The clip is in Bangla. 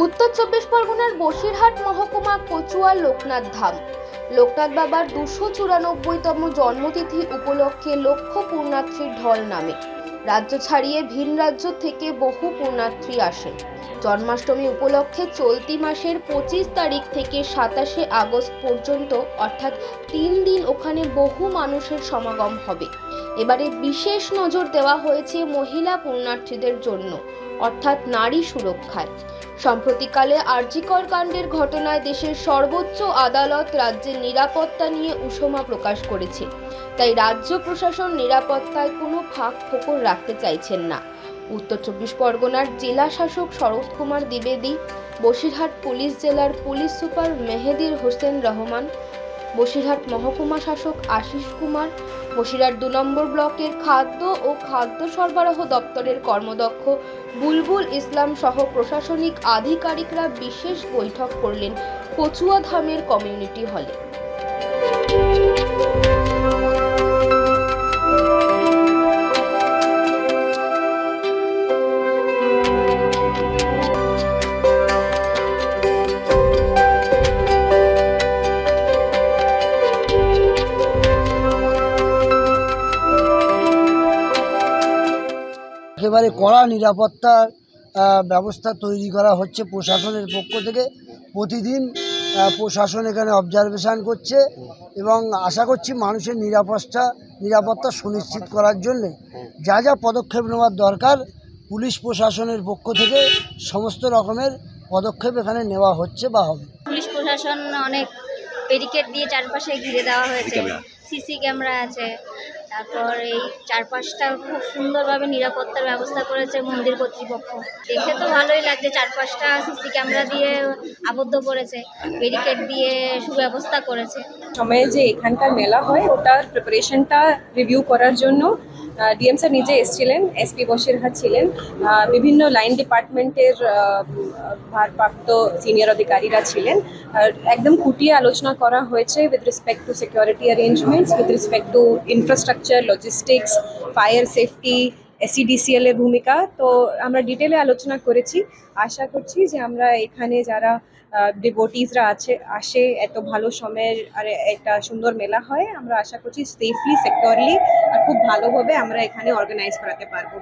উত্তর চব্বিশ পরগনার বসিরহাট মহকুমা কচুয়া লোকনাথ ধাম লোকনাথ বাবার 294তম জন্মতিথি উপলক্ষে লক্ষ পুণ্যার্থীর ঢল নামে। রাজ্য ছাড়িয়ে ভিন রাজ্য থেকে বহু পুণ্যার্থী আসেন। জন্মাষ্টমী উপলক্ষে চলতি মাসের 25 তারিখ থেকে 27শে আগস্ট পর্যন্ত অর্থাৎ 3 দিন ওখানে বহু মানুষের সমাগম হবে। এবারে বিশেষ নজর দেওয়া হয়েছে মহিলা পুণ্যার্থীদের জন্য, অর্থাৎ নারী সুরক্ষায়। সম্প্রতিকালে আরজিকর কাণ্ডের ঘটনায় দেশের সর্বোচ্চ আদালত রাজ্যের নিরাপত্তা নিয়ে উষ্মা প্রকাশ করেছে। তাই রাজ্য প্রশাসন নিরাপত্তায় কোনো ফাঁক ফোকর রাখতে চাইছেন না। উত্তর চব্বিশ পরগনার জেলা শাসক শরৎ কুমার দ্বিবেদী, বসিরহাট পুলিশ জেলার পুলিশ সুপার মেহেদির হোসেন রহমান, বসিরহাট মহকুমা শাসক আশিস কুমার, বসিরহাট 2 নম্বর ব্লকের খাদ্য ও খাদ্য সরবরাহ দপ্তরের কর্মদক্ষ বুলবুল ইসলাম সহ প্রশাসনিক আধিকারিকরা বিশেষ বৈঠক করলেন কচুয়া ধামের কমিউনিটি হলে। একেবারে কড়া নিরাপত্তার ব্যবস্থা তৈরি করা হচ্ছে প্রশাসনের পক্ষ থেকে। প্রতিদিন প্রশাসন এখানে অবজারভেশন করছে এবং আশা করছি মানুষের নিরাপত্তা সুনিশ্চিত করার জন্য যা যা পদক্ষেপ নেওয়ার দরকার পুলিশ প্রশাসনের পক্ষ থেকে সমস্ত রকমের পদক্ষেপ এখানে নেওয়া হচ্ছে বা হবে। পুলিশ প্রশাসন অনেক ব্যারিকেড দিয়ে চারপাশে ঘিরে দেওয়া হয়েছে, সিসি ক্যামেরা আছে, তারপর এই চারপাশটা খুব সুন্দরভাবে নিরাপত্তার ব্যবস্থা করেছে মন্দির কর্তৃপক্ষ। দেখে তো ভালোই লাগছে, চারপাশটা সিসি ক্যামেরা দিয়ে আবদ্ধ করেছে, ব্যারিকেড দিয়ে সুব্যবস্থা করেছে। সময়ে যে এখানকার মেলা হয় ওটার প্রিপারেশনটা রিভিউ করার জন্য ডিএম স্যার নিজে এসেছিলেন, এসপি বসিরহাট ছিলেন, বিভিন্ন লাইন ডিপার্টমেন্টের ভারপ্রাপ্ত সিনিয়র অধিকারীরা ছিলেন। একদম খুঁটিয়ে আলোচনা করা হয়েছে with respect to security arrangements, with respect to infrastructure, logistics, fire safety, SCDCL এর ভূমিকা। তো আমরা ডিটেলে আলোচনা করেছি। আশা করছি যে আমরা এখানে যারা ডিভোটিসরা আসে এত ভালো সময়ের আর একটা সুন্দর মেলা হয়, আমরা আশা করছি সেফলি, সিকিউরলি আর খুব ভালোভাবে আমরা এখানে অর্গানাইজ করাতে পারবো।